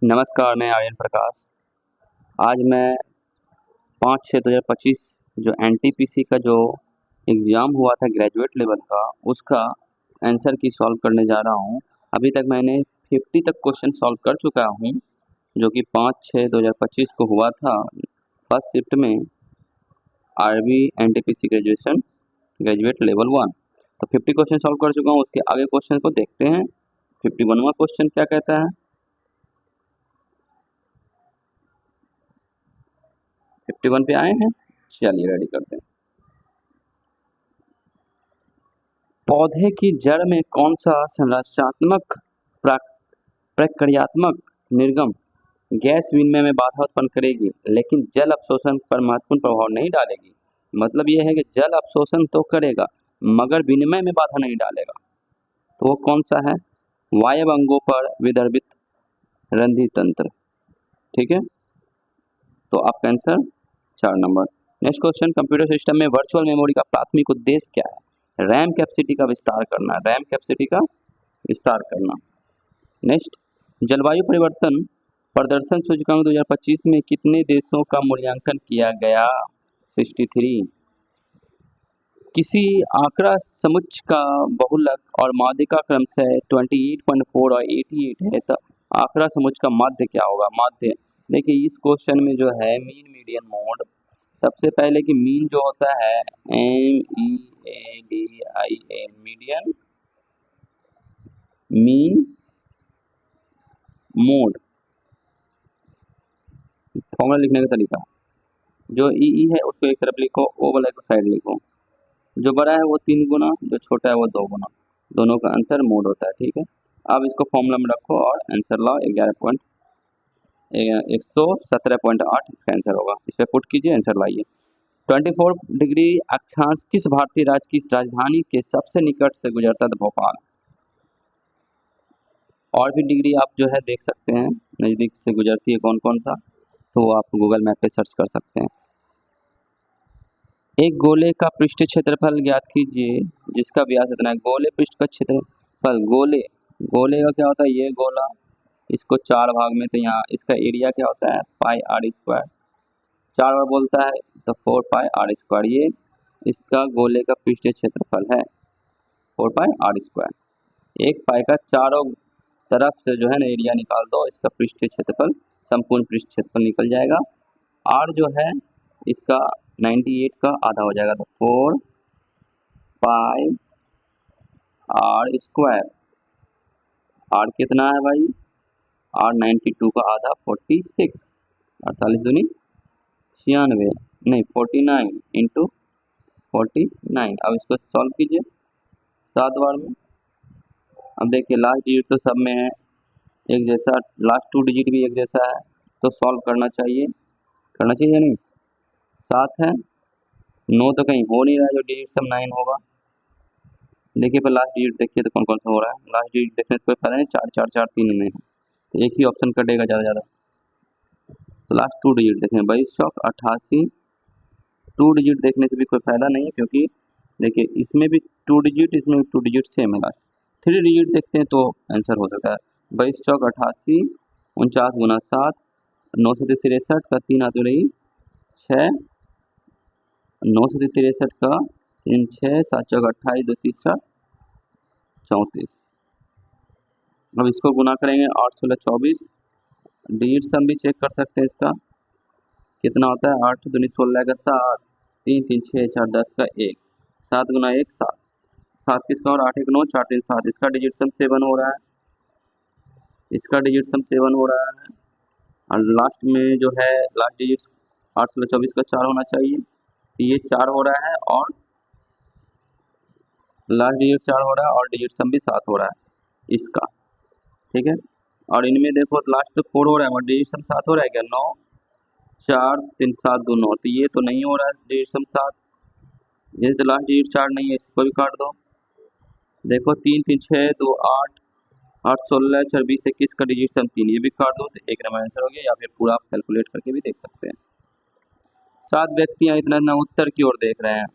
नमस्कार, मैं आर्यन प्रकाश। आज मैं 5/6/2025 जो एनटीपीसी का जो एग्ज़ाम हुआ था ग्रेजुएट लेवल का, उसका आंसर की सॉल्व करने जा रहा हूँ। अभी तक मैंने 50 तक क्वेश्चन सॉल्व कर चुका हूँ, जो कि 5/6/2025 को हुआ था फर्स्ट शिफ्ट में आरबी एनटीपीसी ग्रेजुएट लेवल 1। तो 50 क्वेश्चन सॉल्व कर चुका हूँ। उसके आगे क्वेश्चन को देखते हैं। 51वां क्वेश्चन क्या कहता है। 51 पे आए हैं, चलिए रेडी करते हैं। पौधे की जड़ में कौन सा संरचनात्मक प्रक्रियात्मक निर्गम गैस विनिमय में बाधा उत्पन्न करेगी लेकिन जल अवशोषण पर महत्वपूर्ण प्रभाव नहीं डालेगी। मतलब यह है कि जल अवशोषण तो करेगा मगर विनिमय में बाधा नहीं डालेगा। तो वो कौन सा है? वायव अंगों पर विदर्भित रंध्री तंत्र। ठीक है, तो आपका answer 4 number. Next question, computer system में वर्चुअल मेमोरी का प्राथमिक उद्देश्य क्या है? रैम कैपेसिटी का विस्तार करना। रैम कैपेसिटी का विस्तार करना। नेक्स्ट, जलवायु परिवर्तन प्रदर्शन सूचकांक 2025 में कितने देशों का मूल्यांकन किया गया? 63। किसी आंकड़ा समुच्चय का बहुलक और माध्यिका क्रमशः 28.4 और 88 है तो आंकड़ा समुच्चय का माध्य क्या होगा? माध्य, देखिए इस क्वेश्चन में जो है मीन मीडियन मोड, सबसे पहले कि मीन जो होता है MEADIAN median mean mode. Formula लिखने का तरीका, जो ई है उसको एक तरफ लिखो, ओ वाला को साइड लिखो। जो बड़ा है वो 3 गुना, जो छोटा है वो 2 गुना, दोनों का अंतर मोड होता है। ठीक है, अब इसको फॉर्मूला में रखो और आंसर लाओ। 117.8 इसका आंसर होगा। इस पर पुट कीजिए, आंसर लाइए। 24 डिग्री अक्षांश किस भारतीय राज्य की राजधानी के सबसे निकट से गुजरता है? भोपाल। और भी डिग्री आप जो है देख सकते हैं नज़दीक से गुजरती है कौन कौन सा, तो आप गूगल मैप पे सर्च कर सकते हैं। एक गोले का पृष्ठ क्षेत्रफल ज्ञात कीजिए जिसका व्यास इतना है। गोले पृष्ठ का क्षेत्रफल, गोले का क्या होता है? ये गोला, इसको 4 भाग में, तो यहाँ इसका एरिया क्या होता है? पाई आर स्क्वायर। 4 बार बोलता है तो 4 पाई आर स्क्वायर, ये इसका गोले का पृष्ठ क्षेत्रफल है 4 पाई आर स्क्वायर। एक पाई का चारों तरफ से जो है ना एरिया निकाल दो, इसका पृष्ठीय क्षेत्रफल, संपूर्ण पृष्ठ क्षेत्रफल निकल जाएगा। आर जो है इसका 98 का आधा हो जाएगा, तो 4 पाई आर स्क्वायर। आर कितना है भाई? आर 92 का आधा 46, 48 दूनी 96, नहीं 49 इंटू 49। अब इसको सॉल्व कीजिए 7 बार में। अब देखिए लास्ट डिजिट तो सब में है एक जैसा, लास्ट 2 डिजिट भी एक जैसा है, तो सॉल्व करना चाहिए या नहीं? 7 है, 9 तो कहीं हो नहीं रहा है, जो डिजिट सब 9 होगा। देखिए पर लास्ट डिजिट देखिए तो कौन कौन सा हो रहा है। लास्ट डिजिट देखने से कोई फायदा नहीं, 4 4 4 3 में है, तो एक ही ऑप्शन कटेगा ज़्यादा। तो लास्ट 2 डिजिट देखें, 22 चौक 88। 2 डिजिट देखने से भी कोई फायदा नहीं है, क्योंकि देखिए इसमें भी 2 डिजिट, इसमें भी 2 डिजिट सेम है। लास्ट 3 डिजिट देखते हैं तो आंसर हो सकता है। 22 चौक 88, 49 गुना 7, 9 से 63 का 3 हाथ रही 6, 9 से 63 का 3 6, 7 चौक 28, 2 तीसरा 34। अब इसको गुना करेंगे 8 16 24। डिजिट सम भी चेक कर सकते हैं इसका कितना होता है। 8 दूनी 16 का 7, 3 3 6 4 10 का 1, 7 गुना 1 7, 7 किसका और 8 1 9 4 3 7। इसका डिजिट सम 7 हो रहा है, इसका डिजिट सम 7 हो रहा है। और लास्ट में जो है लास्ट डिजिट 8 16 24 का 4 होना चाहिए, तो ये 4 हो रहा है और लास्ट डिजिट 4 हो रहा है और डिजिट सम भी 7 हो रहा है इसका। ठीक है, और इनमें देखो लास्ट तो 4 हो रहा है और डिजिट सम 7 हो रहा है क्या? 9 4 3 7 2 9, तो ये तो नहीं हो रहा है डिजिट सम 7। ये तो लास्ट डिजिट 4 नहीं है, इसको भी काट दो। देखो 3 3 6 2 8, 8 16 4 20 21 का डिजिट सम 3, ये भी काट दो तो एक नंबर आंसर हो गया, या फिर पूरा आप कैलकुलेट करके भी देख सकते हैं। 7 व्यक्ति इतना उत्तर की ओर देख रहे हैं।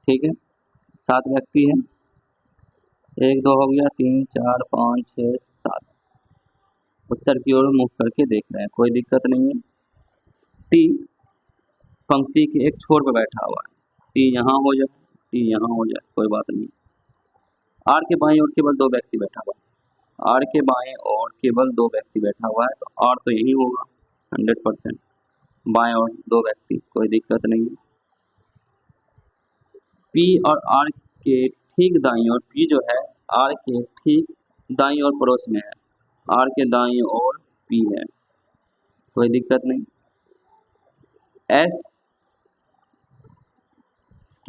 ठीक है, 7 व्यक्ति हैं, 1 2 हो गया, 3 4 5 6 7। उत्तर की ओर मुख करके देख रहे हैं, कोई दिक्कत नहीं है। टी पंक्ति के एक छोर पर बैठा हुआ है, टी यहाँ हो जाए, टी यहाँ हो जाए, कोई बात नहीं। आर के बाईं ओर केवल दो व्यक्ति बैठा हुआ है, आर के बाएं ओर केवल दो व्यक्ति बैठा हुआ है, तो आर तो यही होगा 100%। बाएं ओर दो व्यक्ति, कोई दिक्कत नहीं है। पी और आर के ठीक दाईं ओर, पी जो है आर के ठीक दाईं ओर पड़ोस में है, आर के दाईं ओर पी है, कोई दिक्कत नहीं। एस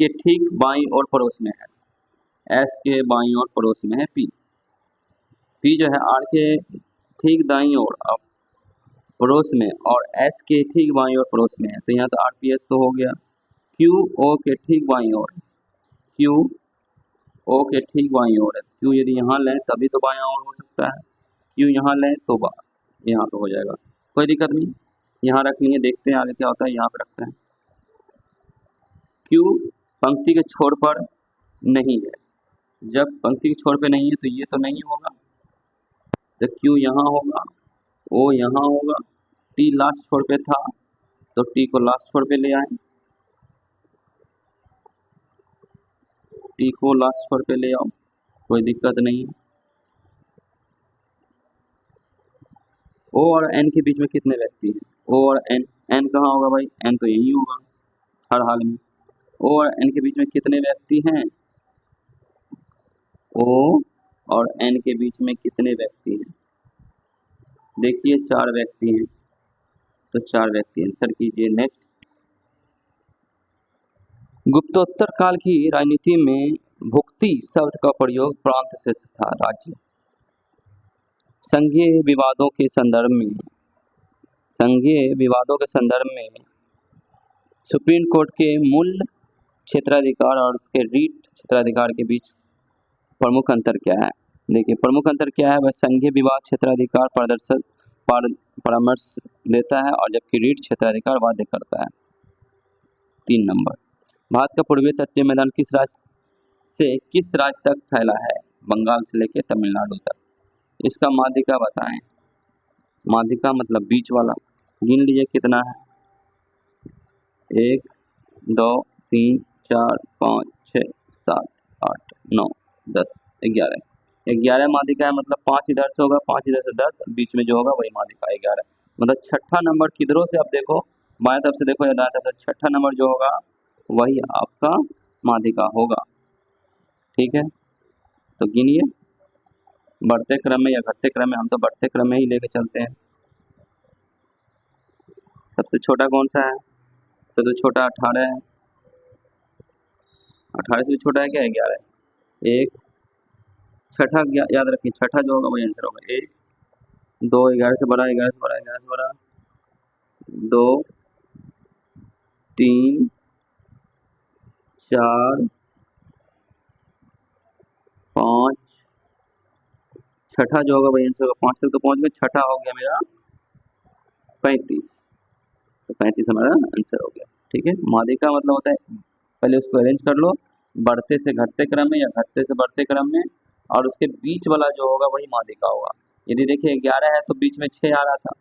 के ठीक बाईं ओर पड़ोस में है, एस के बाईं ओर पड़ोस में है पी। पी जो है आर के ठीक दाईं ओर पड़ोस में और एस के ठीक बाईं ओर पड़ोस में है, तो यहाँ तो आर पी एस तो हो गया। क्यू ओ के ठीक बाईं ओर, क्यू ओ के ठीक बाईं ओर है, क्यू यदि यहाँ लें तभी तो बाईं ओर हो सकता है, क्यू यहाँ लें तो यहाँ पे हो जाएगा, कोई दिक्कत नहीं। यहाँ रख लिए, देखते हैं आगे क्या होता है, यहाँ पे रखते हैं। क्यू पंक्ति के छोर पर नहीं है, जब पंक्ति के छोर पे नहीं है तो ये तो नहीं होगा, तो क्यू यहाँ होगा, ओ यहाँ होगा, टी लास्ट छोर पे था तो टी को लास्ट छोर पे ले आए, टी को लास्ट छोर पे ले आओ, कोई दिक्कत नहीं। ओ और एन के बीच में कितने व्यक्ति हैं, ओ और एन, एन कहाँ होगा भाई, एन तो यही होगा हर हाल में। ओ और एन के बीच में कितने व्यक्ति हैं, ओ और एन के बीच में कितने व्यक्ति हैं, देखिए 4 व्यक्ति हैं, तो 4 व्यक्ति आंसर कीजिए। नेक्स्ट, गुप्तोत्तर काल की राजनीति में भुक्ति शब्द का प्रयोग प्रांत से था राज्य। संघीय विवादों के संदर्भ में सुप्रीम कोर्ट के मूल क्षेत्राधिकार और उसके रीट क्षेत्राधिकार के बीच प्रमुख अंतर क्या है। देखिए प्रमुख अंतर क्या है, वह संघीय विवाद क्षेत्राधिकार परामर्श देता है और जबकि रीट क्षेत्राधिकार वाद्य करता है। 3 नंबर, भारत का पूर्वी तटीय मैदान किस राज्य तक फैला है, बंगाल से लेकर तमिलनाडु तक। इसका माध्यिका बताएं, माध्यिका मतलब बीच वाला, गिन लीजिए कितना है, 1 2 3 4 5 6 7 8 9 10 11 माध्यिका है, मतलब 5 इधर से होगा, 5 इधर से 10, बीच में जो होगा वही माध्यिका 11, मतलब छठा नंबर किधरों से, अब देखो बाएं तरफ से देखो या दाएं तरफ से, छठा नंबर जो होगा वही आपका माध्यिका होगा, ठीक है। तो गिनिए बढ़ते क्रम में या घटते क्रम में, हम तो बढ़ते क्रम में ही लेके चलते हैं। सबसे छोटा कौन सा है, सबसे छोटा 18 है, 18 से भी छोटा है क्या, 11 है। एक छठा याद रखिए, छठा जो होगा वही आंसर होगा, 1 2 11 से बड़ा, 11 से बड़ा, 11 से बड़ा, 2 3 4 5, छठा जो होगा वही आंसर होगा, 5 तक तो पहुंच गए, छठा हो गया मेरा 35, तो 35 हमारा आंसर हो गया, ठीक है। माध्यिका मतलब होता है, पहले उसको अरेंज कर लो बढ़ते से घटते क्रम में या घटते से बढ़ते क्रम में, और उसके बीच वाला जो होगा वही माध्यिका होगा। यदि देखिए 11 है तो बीच में 6 आ रहा था,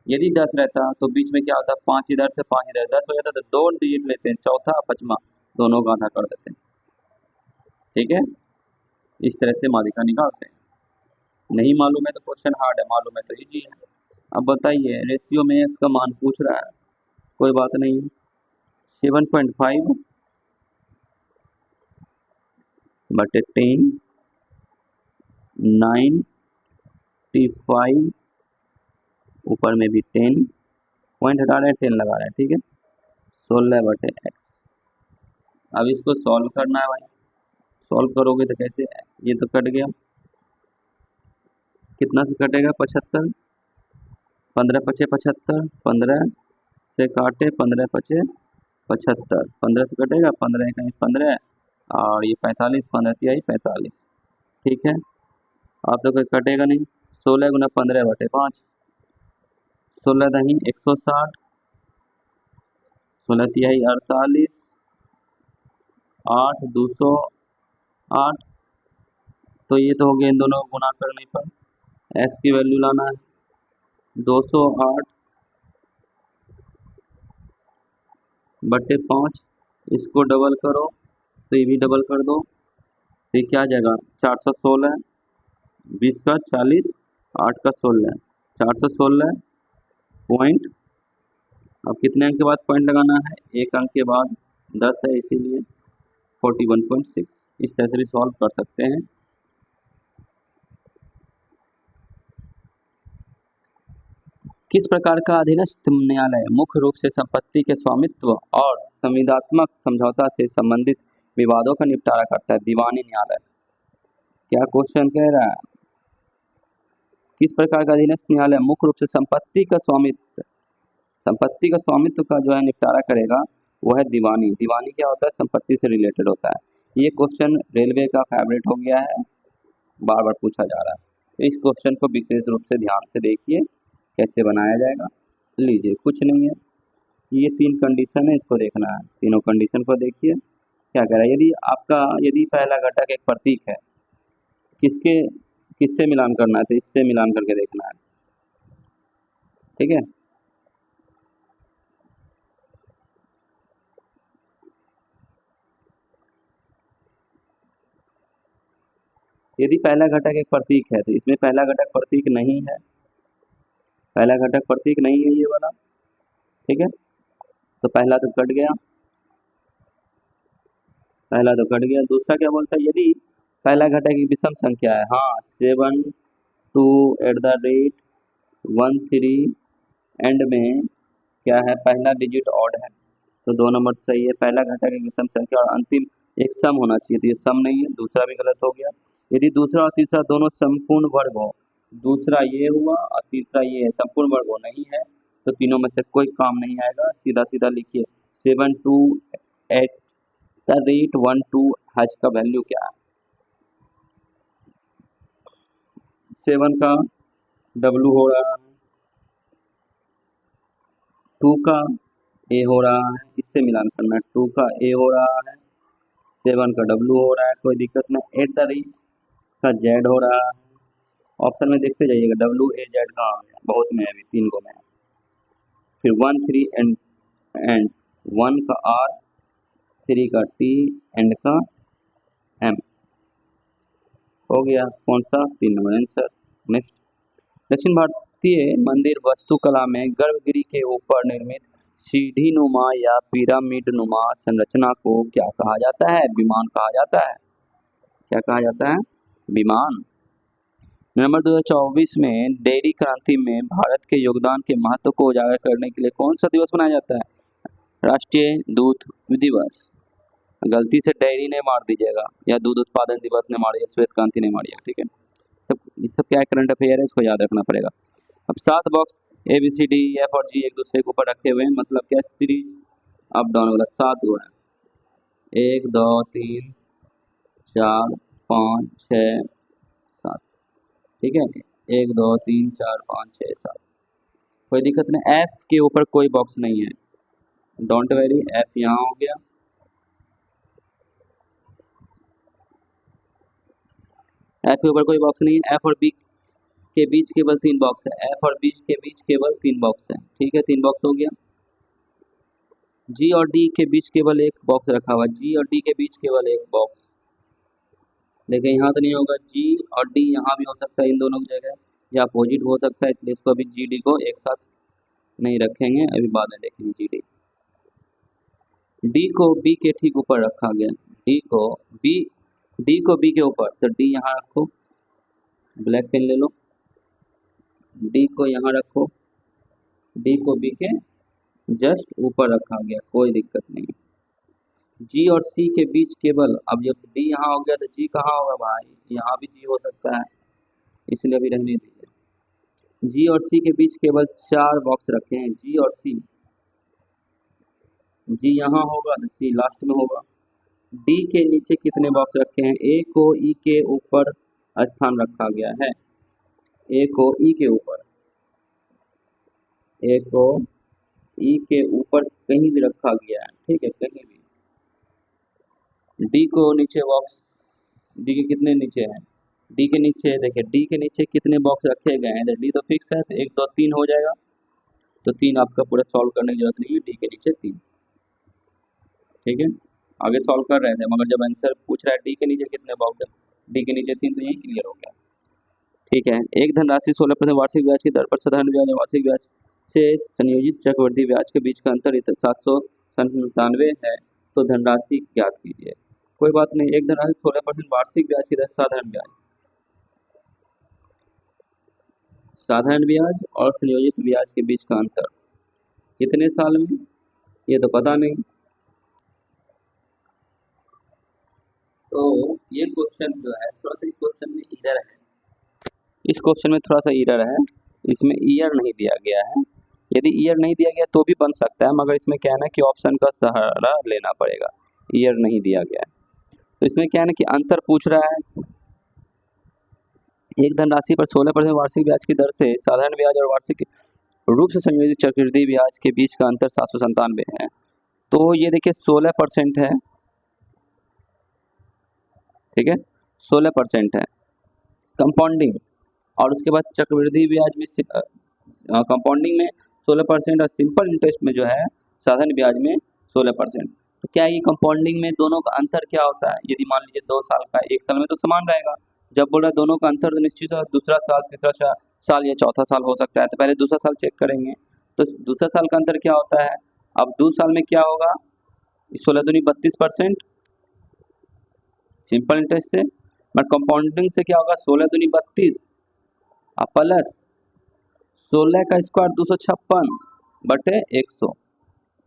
यदि 10 रहता तो बीच में क्या होता, 5 इधर से 5 इधर, 10 हो जाता तो 2 डिजिट लेते हैं, चौथा 5वां दोनों का आधा कर देते हैं, ठीक है। इस तरह से माध्यिका निकालते हैं। नहीं मालूम है तो क्वेश्चन हार्ड है, मालूम है तो इजी है। अब बताइए रेशियो में एक्स का मान पूछ रहा है, कोई बात नहीं, 7.5 बटे 10, 95, ऊपर में भी 10, पॉइंट हटा रहे हैं 10 लगा रहे हैं, ठीक है, 16 बटे एक्स। अब इसको सॉल्व करना है भाई, सॉल्व करोगे तो कैसे, ये तो कट गया, कितना से कटेगा, 75, 15 पचे 75, 15 से काटे 15 पचे 75, 15 से कटेगा, 15 कहीं 15 और ये 45, 15 तिहाई 45, ठीक है। आप तो कोई कटेगा नहीं, 16 गुना 15 बटे 5, 16 दही 160, 16 तिहाई 48, 8 208, तो ये तो हो गया इन दोनों को गुना करने पर, एक्स की वैल्यू लाना है, 208/5, इसको डबल करो तो ये भी डबल कर दो, तो ये क्या आ जाएगा 416, 20 का 40, 8 का 16, 416 पॉइंट। अब कितने अंक के बाद पॉइंट लगाना है, एक अंक के बाद 10 है, इसीलिए 41.6। इस तरह से सॉल्व कर सकते हैं। किस प्रकार का अधीनस्थ न्यायालय मुख्य रूप से संपत्ति के स्वामित्व और संविदात्मक समझौता से संबंधित विवादों का निपटारा करता है? दीवानी न्यायालय। क्या क्वेश्चन कह रहा है? किस प्रकार का अधीनस्थ न्यायालय मुख्य रूप से संपत्ति का स्वामित्व का जो है निपटारा करेगा, वो है दीवानी। दीवानी क्या होता है? संपत्ति से रिलेटेड होता है। ये क्वेश्चन रेलवे का फेवरेट हो गया है, बार बार पूछा जा रहा है। तो इस क्वेश्चन को विशेष रूप से ध्यान से देखिए कैसे बनाया जाएगा। लीजिए, कुछ नहीं है, ये 3 कंडीशन है, इसको देखना है। तीनों कंडीशन को देखिए क्या कह रहा है। यदि पहला घटक एक प्रतीक है, किससे मिलान करना है, तो इससे मिलान करके देखना है। ठीक है, यदि पहला घटक एक प्रतीक है तो इसमें पहला घटक प्रतीक नहीं है, पहला घटक प्रतीक नहीं है ये वाला। ठीक है, तो पहला तो कट गया, दूसरा क्या बोलता है, यदि पहला घटक एक विषम संख्या है, हाँ 7 2 @ 13 एंड में क्या है, पहला डिजिट ऑड है, तो 2 नंबर सही है। पहला घटक एक विषम संख्या और अंतिम एक सम होना चाहिए, तो ये सम नहीं है, दूसरा भी गलत हो गया। यदि दूसरा और तीसरा दोनों संपूर्ण वर्ग हो, दूसरा ये हुआ और तीसरा ये है, संपूर्ण वर्ग हो नहीं है, तो तीनों में से कोई काम नहीं आएगा। सीधा सीधा लिखिए 7 2 @ 12 का वैल्यू क्या है? 7 का W हो रहा है, 2 का A हो रहा है, इससे मिलान करना है। 2 का A हो रहा है, 7 का W हो रहा है, कोई दिक्कत नहीं। @ का Z हो रहा है। ऑप्शन में देखते जाइएगा WAZ कहाँ है, बहुत में है, अभी 3 को में है। फिर 1 3 एंड 1 का R, 3 का T एंड का M हो गया। कौन सा? 3 नंबर आंसर। नेक्स्ट, दक्षिण भारतीय मंदिर वास्तुकला में गर्भगृह के ऊपर निर्मित सीढ़ीनुमा या पिरामिडनुमा संरचना को क्या कहा जाता है? विमान कहा जाता है। क्या कहा जाता है? विमान। नवंबर 2024 में डेयरी क्रांति में भारत के योगदान के महत्व को उजागर करने के लिए कौन सा दिवस मनाया जाता है? राष्ट्रीय दूध दिवस। गलती से डेयरी ने मार दीजिएगा, या दूध उत्पादन दिवस ने मारिएगा, श्वेत क्रांति नहीं मारिएगा। ठीक है, ये सब क्या करंट अफेयर है, इसको याद रखना पड़ेगा। अब 7 बॉक्स ABCD F और G एक दूसरे के ऊपर रखे हुए हैं, मतलब क्या, सीरीज अप डाउन वाला 7 गो है, 1 2 3 4 5 6 7। ठीक है, 1 2 3 4 5 6 7, कोई दिक्कत नहीं। F के ऊपर कोई बॉक्स नहीं है, डोंट वेरी, F यहाँ हो गया। F के ऊपर कोई बॉक्स नहीं है। F और B के बीच केवल 3 बॉक्स है, F और B के बीच केवल 3 बॉक्स है। ठीक है, 3 बॉक्स हो गया। G और D के बीच केवल एक बॉक्स रखा हुआ है, G और D के बीच केवल एक बॉक्स, लेकिन यहाँ तो नहीं होगा। G और D यहाँ भी हो सकता है, इन दोनों की जगह, या अपोजिट हो सकता है, इसलिए इसको अभी GD को एक साथ नहीं रखेंगे, अभी बाद में देखेंगे GD। D को B के ठीक ऊपर रखा गया, D को B के ऊपर, तो D यहाँ रखो, ब्लैक पेन ले लो, D को यहाँ रखो, D को B के जस्ट ऊपर रखा गया, कोई दिक्कत नहीं। G और C के बीच केवल, अब जब D यहाँ हो गया तो G कहाँ होगा भाई, यहाँ भी G हो सकता है, इसलिए अभी रहने दीजिए। G और C के बीच केवल 4 बॉक्स रखे हैं, G और C, G यहाँ होगा तो C लास्ट में होगा। D के नीचे कितने बॉक्स रखे हैं? A को E के ऊपर स्थान रखा गया है, A को E के ऊपर, A को E के ऊपर कहीं भी रखा गया है, ठीक है, कहीं भी। D को नीचे बॉक्स, D के कितने नीचे हैं? डी के नीचे देखिए, डी के नीचे कितने बॉक्स रखे गए हैं, डी तो फिक्स है, तो 1 2 3 हो जाएगा, तो 3 आपका पूरा सॉल्व करने की जरूरत नहीं है, डी के नीचे 3। ठीक है, आगे सॉल्व कर रहे थे मगर जब आंसर पूछ रहा है डी के नीचे कितने बॉक्स है, डी के नीचे 3, तो यही क्लियर हो गया। ठीक है, एक धनराशि 16% वार्षिक ब्याज की दर पर साधारण ब्याज और वार्षिक ब्याज से संयोजित चक्रवृद्धि ब्याज के बीच का अंतर 797 है, तो धनराशि ज्ञात कीजिए। कोई बात नहीं, एक धनराशि 16% वार्षिक ब्याज की दर साधारण ब्याज और संयोजित ब्याज के बीच का अंतर कितने साल में, ये तो पता नहीं। तो ये क्वेश्चन जो है थोड़ा सा, इस क्वेश्चन में ईरर है, इस क्वेश्चन में थोड़ा सा ईरर है, इसमें ईयर नहीं दिया गया है। यदि ईयर नहीं दिया गया तो भी बन सकता है, मगर इसमें क्या है ना कि ऑप्शन का सहारा लेना पड़ेगा, ईयर नहीं दिया गया है। तो इसमें क्या है ना कि अंतर पूछ रहा है, एक धनराशि पर 16% वार्षिक ब्याज की दर से साधारण ब्याज और वार्षिक रूप से संयोजित चक्रवृद्धि ब्याज के बीच का अंतर 797 है। तो ये देखिए 16% है, ठीक है, 16% है कंपाउंडिंग, और उसके बाद चक्रवृद्धि ब्याज में कंपाउंडिंग में 16% और सिंपल इंटरेस्ट में जो है साधारण ब्याज में 16%। तो क्या ये कंपाउंडिंग में दोनों का अंतर क्या होता है, यदि मान लीजिए 2 साल का 1 साल में तो समान रहेगा, जब बोल रहा है दोनों का अंतर तो निश्चित है, दूसरा साल तीसरा साल या चौथा साल हो सकता है, तो पहले दूसरा साल चेक करेंगे। तो दूसरा साल का अंतर क्या होता है, अब 2 साल में क्या होगा, 16 दूनी 32% सिंपल इंटरेस्ट से, बट कंपाउंडिंग से क्या होगा, 16 दूनी 32 प्लस 16 का स्क्वायर 256 बटे 100,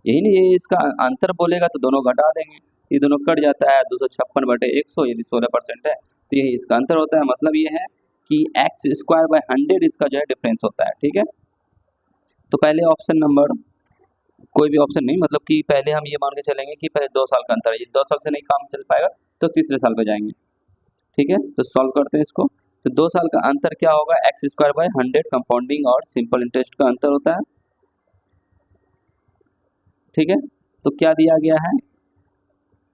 यही नहीं, ये इसका अंतर बोलेगा तो दोनों घटा देंगे, ये दोनों कट जाता है, 256 बटे 100, यदि 16% है तो यही इसका अंतर होता है। मतलब ये है कि एक्स स्क्वायर बाय 100 इसका जो है डिफरेंस होता है। ठीक है, तो पहले ऑप्शन नंबर, कोई भी ऑप्शन नहीं, मतलब कि पहले हम ये मान के चलेंगे कि पहले 2 साल का अंतर है, ये 2 साल से नहीं काम चल पाएगा तो तीसरे साल पे जाएंगे। ठीक है, तो सॉल्व करते हैं इसको। तो 2 साल का अंतर क्या होगा, एक्स स्क्वायर बाय 100 कंपाउंडिंग और सिंपल इंटरेस्ट का अंतर होता है। ठीक है, तो क्या दिया गया है,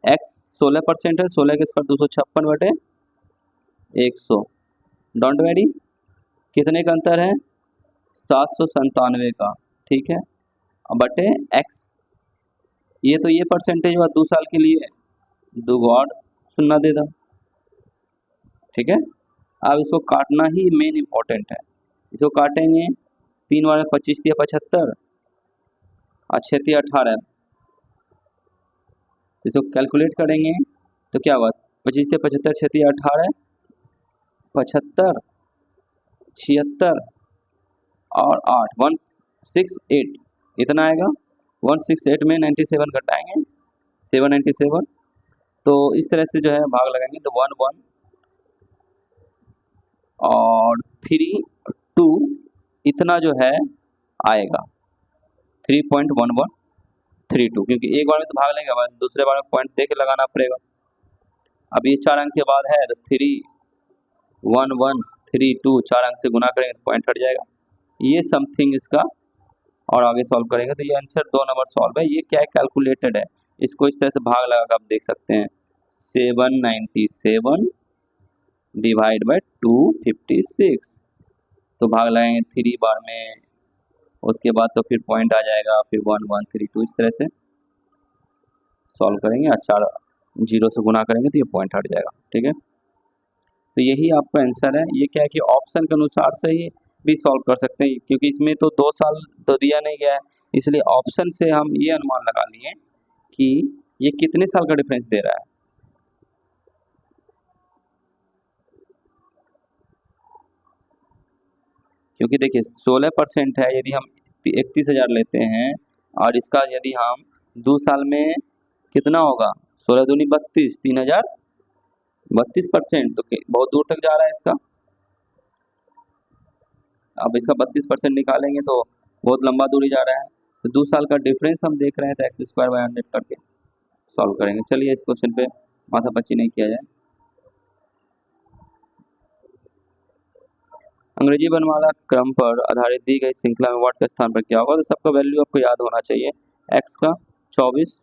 एक्स 16% है, 16 के स्क्वायर 256 बटे 100, डोंट वेरी, कितने का अंतर है, 797 का। ठीक है, अब बटे एक्स, ये तो ये परसेंटेज हुआ 2 साल के लिए, 2 और शून्य दे दो। ठीक है, अब इसको काटना ही मेन इंपॉर्टेंट है, इसको काटेंगे, 3 बार 25 दिया 75, अच्छे 18, इसको कैलकुलेट करेंगे तो क्या हुआ, 25 से 75 छेती 18, 75 76 और 8 168, इतना आएगा। 168 में 97 घटाएंगे, 797, तो इस तरह से जो है भाग लगाएंगे तो 1 1 और 3 2 इतना जो है आएगा 3.1132, क्योंकि एक बार में तो भाग लेंगे, दूसरे बार में पॉइंट दे के लगाना पड़ेगा। अब ये 4 अंक के बाद है तो 31132 4 अंक से गुना करेंगे तो पॉइंट हट जाएगा, ये समथिंग इसका, और आगे सॉल्व करेंगे तो ये आंसर 2 नंबर सॉल्व है। ये क्या है, कैलकुलेटेड है, इसको इस तरह से भाग लगा कर आप देख सकते हैं, 797 डिवाइड बाय 256, तो भाग लगाएंगे 3 बार में, उसके बाद तो फिर पॉइंट आ जाएगा, फिर 1132, इस तरह से सॉल्व करेंगे और 4 जीरो से गुना करेंगे तो ये पॉइंट हट जाएगा। ठीक है, तो यही आपका आंसर है। ये क्या है कि ऑप्शन के अनुसार से ही भी सॉल्व कर सकते हैं, क्योंकि इसमें तो 2 साल तो दिया नहीं गया है, इसलिए ऑप्शन से हम ये अनुमान लगा लिए कि ये कितने साल का डिफरेंस दे रहा है। क्योंकि देखिए 16% है, यदि हम 31,000 लेते हैं और इसका यदि हम 2 साल में कितना होगा, 16 दूनी 32, 3032%, तो बहुत दूर तक जा रहा है इसका। अब इसका 32% निकालेंगे तो बहुत लंबा दूरी जा रहा है, तो 2 साल का डिफरेंस हम देख रहे हैं, तो एक्स स्क्वायर बाय 100 करके सॉल्व करेंगे। चलिए इस क्वेश्चन पे माथापच्ची नहीं किया जाए। अंग्रेजी वर्णमाला क्रम पर आधारित दी गई श्रृंखला में वर्ड के स्थान पर क्या होगा, तो सबका वैल्यू आपको याद होना चाहिए। एक्स का 24,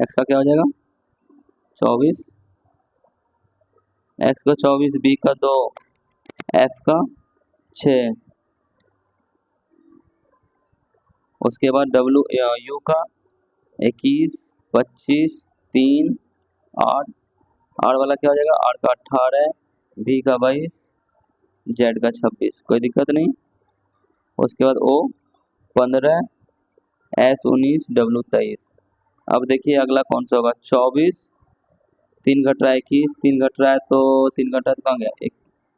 एक्स का क्या हो जाएगा 24, एक्स का 24, बी का 2, एफ का 6, उसके बाद डब्ल्यू यू का 21, 25, 3, 8, आर वाला क्या हो जाएगा, आर का 18, बी का 22, जेड का 26, कोई दिक्कत नहीं। उसके बाद ओ 15, एस 19, डब्ल्यू 23। अब देखिए अगला कौन सा होगा, 24, 3 घट रहा है 21, 3 घट रहा है तो 3 घट रहा है तो कहाँ गया,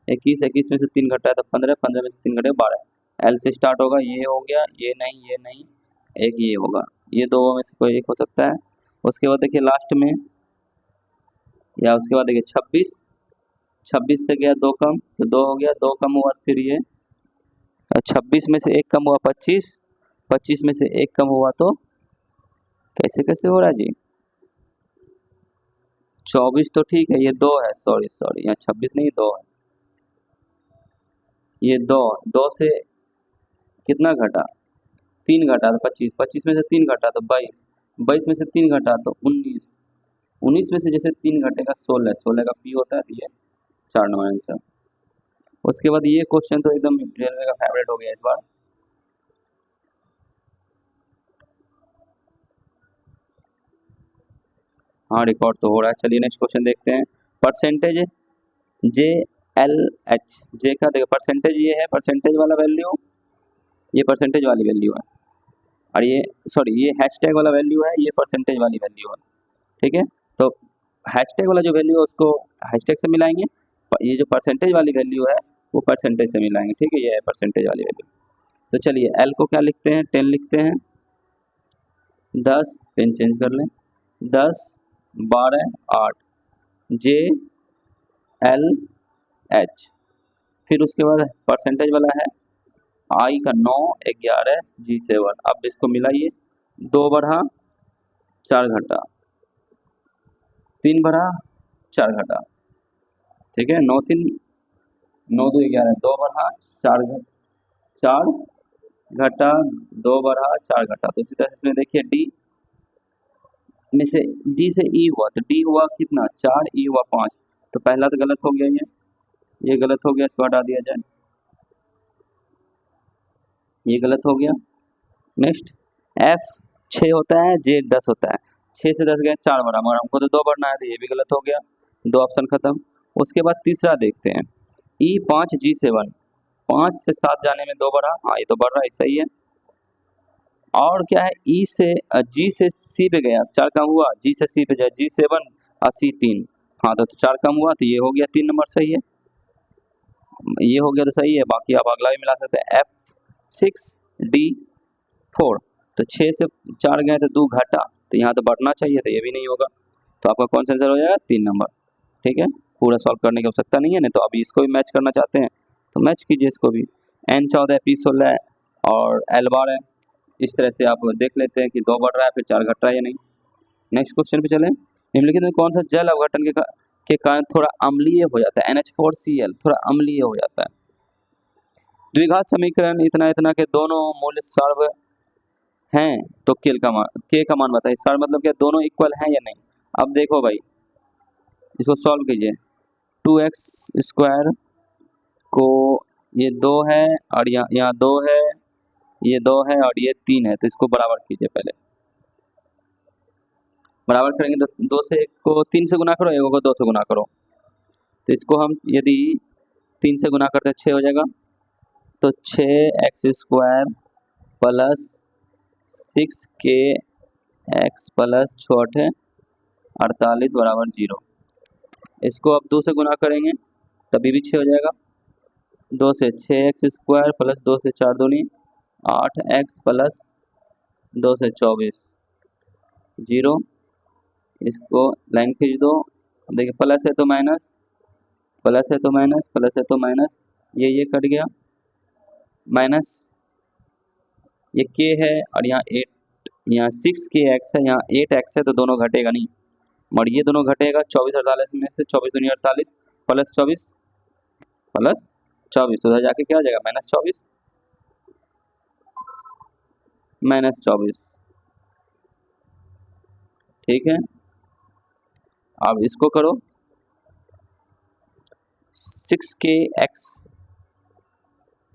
21, 21 में से 3 घट रहा है तो 15, 15 में से 3 घटे 12। एल से स्टार्ट होगा, ये हो गया, ये नहीं, एक ये होगा, ये दो में से कोई एक हो सकता है। उसके बाद देखिए लास्ट में, या उसके बाद देखिए 26, 26 से गया 2 कम तो 2 हो गया, 2 कम हुआ फिर ये 26 में से 1 कम हुआ 25, 25 में से 1 कम हुआ तो कैसे कैसे हो रहा है जी, 24 तो ठीक है, ये 2 है, सॉरी यहाँ 26 नहीं 2 है, ये 2, 2 से कितना घटा, 3 घटा तो 25, 25 में से 3 घटा तो 22, 22 में से 3 घटा तो 19, 19 में से जैसे 3 घटेगा 16, 16 का पी होता है, तो ये 4 नंबर आंसर। उसके बाद ये क्वेश्चन तो एकदम रेलवे का फेवरेट हो गया इस बार। हाँ रिकॉर्ड तो हो रहा है, चलिए नेक्स्ट क्वेश्चन देखते हैं। परसेंटेज जे एल एच, जे का देखो परसेंटेज, ये है परसेंटेज वाला वैल्यू, ये परसेंटेज वाली वैल्यू है, और ये सॉरी ये हैशटैग वाला वैल्यू है, ये परसेंटेज वाली वैल्यू है, ठीक है। तो हैशटैग वाला जो वैल्यू है उसको हैशटैग से मिलाएंगे, ये जो परसेंटेज वाली वैल्यू है वो परसेंटेज से मिलाएंगे, ठीक है, ये है परसेंटेज वाली वैल्यू। तो चलिए एल को क्या लिखते हैं, 10 लिखते हैं, 10 पेन चेंज कर लें, 10, 12, 8, जे एल एच, फिर उसके बाद परसेंटेज वाला है आई का 9, 11, जी 7। अब इसको मिलाइए, 2 बढ़ा 4 घटा, 3 बढ़ा 4 घटा, ठीक है, 9 3 9 2 11, 2 बढ़ा 4 घटा 2 बढ़ा 4 घटा। तो इसी तरह से इसमें देखिए डी में से, डी से ई हुआ तो डी हुआ कितना 4, ई हुआ 5, तो पहला तो गलत हो गया, ये गलत हो गया, इसको हटा दिया जाए, ये गलत हो गया। नेक्स्ट एफ 6 होता है, जे 10 होता है, 6 से 10 गए 4 बढ़ा, मगर हमको तो 2 बढ़ना है तो ये भी गलत हो गया, 2 ऑप्शन खत्म। उसके बाद तीसरा देखते हैं, ई 5, जी 7, 5 से 7 जाने में 2 बढ़ा, हाँ ये तो बढ़ रहा है, सही है। और क्या है, ई से जी से सी पे गया, 4 कम हुआ, जी से सी पे जाए, जी 7 और सी 3, हाँ तो 4 कम हुआ तो ये हो गया 3 नंबर, सही है, ये हो गया तो सही है। बाकी आप अगला भी मिला सकते हैं, एफ 6 डी 4, तो 6 से 4 गए तो 2 घटा, तो यहाँ तो बढ़ना चाहिए, तो ये भी नहीं होगा, तो आपका कौन सा आंसर हो जाएगा, 3 नंबर, ठीक है। पूरा सॉल्व करने की आवश्यकता नहीं है, नहीं तो अभी इसको भी मैच करना चाहते हैं तो मैच कीजिए इसको भी, एन 14, पी 16 और एल 12, इस तरह से आप देख लेते हैं कि 2 बढ़ रहा है फिर 4 घट रहा है या नहीं। नेक्स्ट क्वेश्चन पे चलें, निम्नलिखित में कौन सा जल अवघटन के कारण थोड़ा अम्लीय हो जाता है, NH4Cl थोड़ा अम्लीय हो जाता है। द्विघात समीकरण इतना इतना के दोनों मूल्य सर्व हैं तो के का मान बताइए, सर्व मतलब क्या, दोनों इक्वल हैं या नहीं। अब देखो भाई इसको सॉल्व कीजिए, 2x² को, ये 2 है और यहाँ 2 है, ये 2 है और ये 3 है, तो इसको बराबर कीजिए, पहले बराबर करेंगे तो 2 से 1 को 3 से गुना करो, 1 को 2 से गुना करो, तो इसको हम यदि 3 से गुना करते हैं 6 हो जाएगा, तो 6x² प्लस 6kx प्लस 6 48 बराबर 0। इसको अब 2 से गुना करेंगे तभी भी 6 हो जाएगा, 2 से 6x² प्लस 2 से 4 दूनी 8x प्लस 2 से 24 0। इसको लाइन खींच दो, देखिए प्लस है तो माइनस, प्लस है तो माइनस, प्लस है तो माइनस, ये कट गया, माइनस ये k है और यहाँ 8, यहाँ 6kx है, यहाँ 8x है, तो दोनों घटेगा नहीं, और ये दोनों घटेगा, 24 48 में से 24 दूनी 48 प्लस 24 प्लस 24, तो उधर जाके क्या हो जाएगा, -24 -24, ठीक है। अब इसको करो,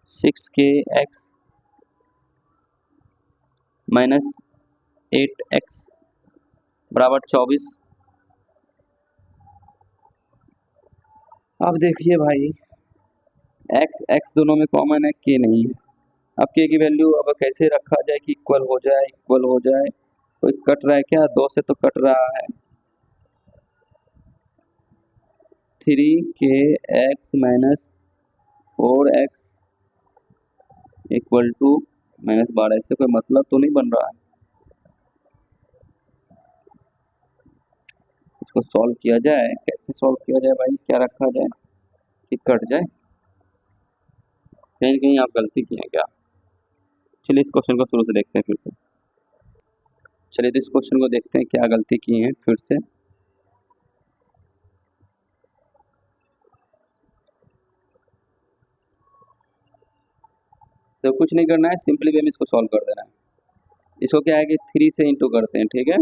6kx माइनस 8x बराबर 24। अब देखिए भाई x दोनों में कॉमन है, k नहीं है। अब k की वैल्यू अब कैसे रखा जाए कि इक्वल हो जाए, कोई कट रहा है क्या? 2 से तो कट रहा है। 3kx minus 4x equal to -12। इससे कोई मतलब तो नहीं बन रहा है। इसको सॉल्व किया जाए, कैसे सॉल्व किया जाए भाई? क्या रखा जाए कि कट जाए? कहीं कहीं आप गलती किए क्या? चलिए इस क्वेश्चन को शुरू से देखते हैं फिर से। चलिए तो इस क्वेश्चन को देखते हैं क्या गलती की है फिर से। तो कुछ नहीं करना है, सिंपली वे में इसको सॉल्व कर देना है। इसको क्या है कि 3 से इंटू करते हैं, ठीक है।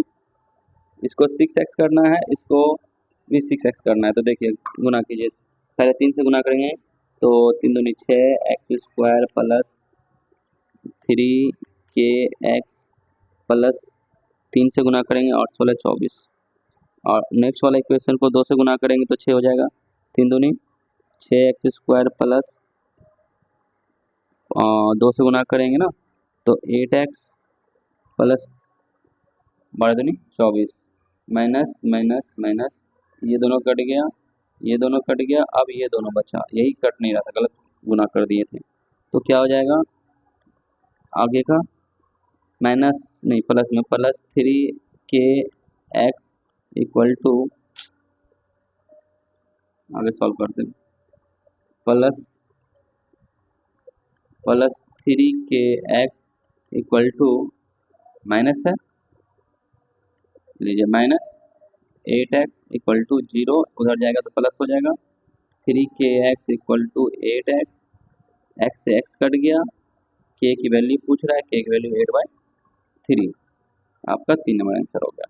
इसको 6x करना है, इसको भी 6x करना है। तो देखिए गुना कीजिए, पहले 3 से गुना करेंगे तो 3 दूनी 6 x square plus 3kx plus 3 से गुना करेंगे 8 16 24। और नेक्स्ट वाला इक्वेशन को 2 से गुना करेंगे तो 6 हो जाएगा। 3 दूनी 6x स्क्वायर प्लस 2 से गुना करेंगे ना तो 8x प्लस 12 दूनी 24 माइनस माइनस माइनस, ये दोनों कट गया, ये दोनों कट गया। अब ये दोनों बचा, यही कट नहीं रहा था, गलत गुना कर दिए थे। तो क्या हो जाएगा आगे का? माइनस नहीं प्लस में, प्लस 3kx इक्वल टू, आगे सॉल्व करते हैं, plus 3kx equal to minus है, लीजिए माइनस 8x इक्वल टू 0, उधर जाएगा तो प्लस हो जाएगा। 3kx equal to 8x, x से x कट गया, k की वैल्यू पूछ रहा है, k की वैल्यू 8/3। आपका 3 नंबर आंसर हो गया।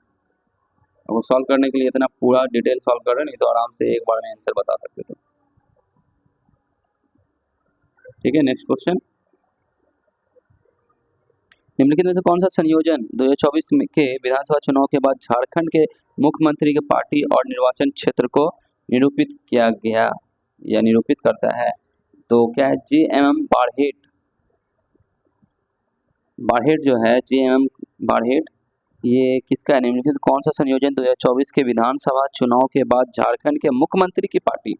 अब वो सॉल्व करने के लिए इतना पूरा डिटेल सॉल्व कर रहे नहीं तो आराम से एक बार में आंसर बता सकते थे। ठीक है, नेक्स्ट क्वेश्चन। निम्नलिखित में से कौन सा संयोजन 2024 के विधानसभा चुनाव के बाद झारखंड के मुख्यमंत्री के पार्टी और निर्वाचन क्षेत्र को निरूपित किया गया या निरूपित करता है? तो क्या है? JMM बारहेट जो है, JMM बारहेट, ये किसका है? निम्नलिखित कौन सा संयोजन 2024 के विधानसभा चुनाव के बाद झारखंड के मुख्यमंत्री की पार्टी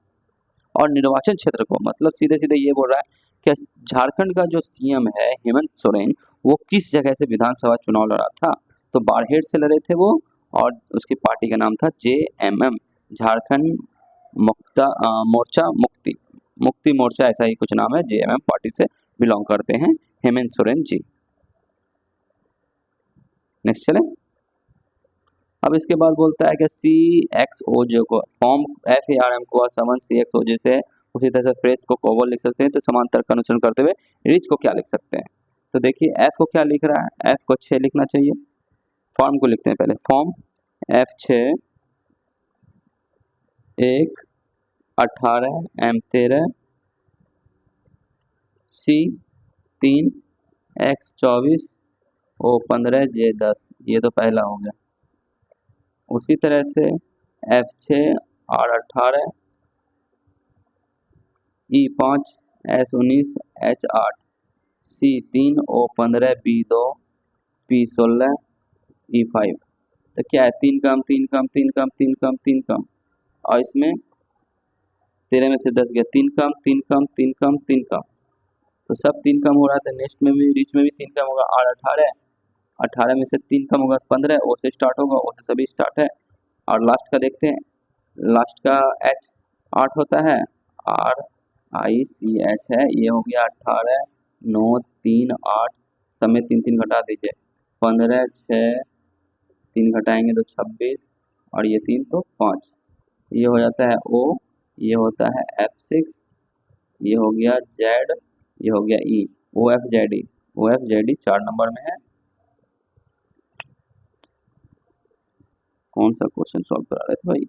और निर्वाचन क्षेत्र को, मतलब सीधे सीधे ये बोल रहा है कि झारखंड का जो सीएम है हेमंत सोरेन, वो किस जगह से विधानसभा चुनाव लड़ा था? तो बारहेट से लड़े थे वो, और उसकी पार्टी का नाम था JMM, झारखंड मुक्ति मोर्चा, ऐसा ही कुछ नाम है। JMM पार्टी से बिलोंग करते हैं हेमंत सोरेन जी। नेक्स्ट चले। अब इसके बाद बोलता है कि CXOJ को फॉर्म FARM को समन CXOJ से उसी तरह से फ्रेज को कोवल लिख सकते हैं। तो समांतर का अनुसरण करते हुए रिच को क्या लिख सकते हैं? तो देखिए F को क्या लिख रहा है? F को 6 लिखना चाहिए। फॉर्म को लिखते हैं पहले, form F6 1 18 M 13 C 3 X 24 O 15 J 10, ये तो पहला हो गया। उसी तरह से F6 R 18 E 5 S 19 H 8 C 3 O 15 B 2 P 16 E 5। तो क्या है? 3 कम 3 कम 3 कम 3 कम 3 कम, और इसमें 13 में से 10 गया, 3 कम 3 कम 3 कम 3 कम, तो सब 3 कम हो रहा था। नेक्स्ट में भी रिच में भी 3 कम होगा। R 18, 18 में से 3 कम होगा 15, O से स्टार्ट होगा, O से सभी स्टार्ट है। और लास्ट का देखते हैं, लास्ट का H 8 होता है, RICH है, ये हो गया 18 9 3 8, सब में 3 3 घटा दीजिए, 15 6 3 घटाएंगे तो 26, और ये 3 तो 5, ये हो जाता है O, ये होता है F6, ये हो गया Z, ये हो गया E, OFZE 4 नंबर में है। कौन सा क्वेश्चन सॉल्व करा रहे थे भाई?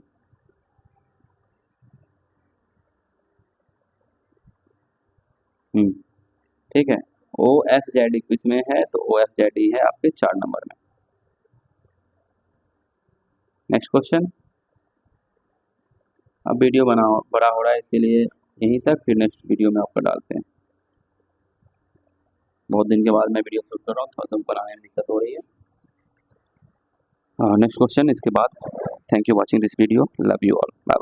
ठीक है। ओ एफ जेड किस में है, तो ओ एफ जेड ही है आपके 4 नंबर में। Next question. अब वीडियो बड़ा हो रहा है इसीलिए यहीं तक, फिर नेक्स्ट वीडियो में आपका डालते हैं। बहुत दिन के बाद मैं वीडियो शूट कर रहा हूँ, थोड़ा सा बनाने में दिक्कत हो रही है। नेक्स्ट क्वेश्चन इसके बाद। Thank you watching this video, love you all, bye.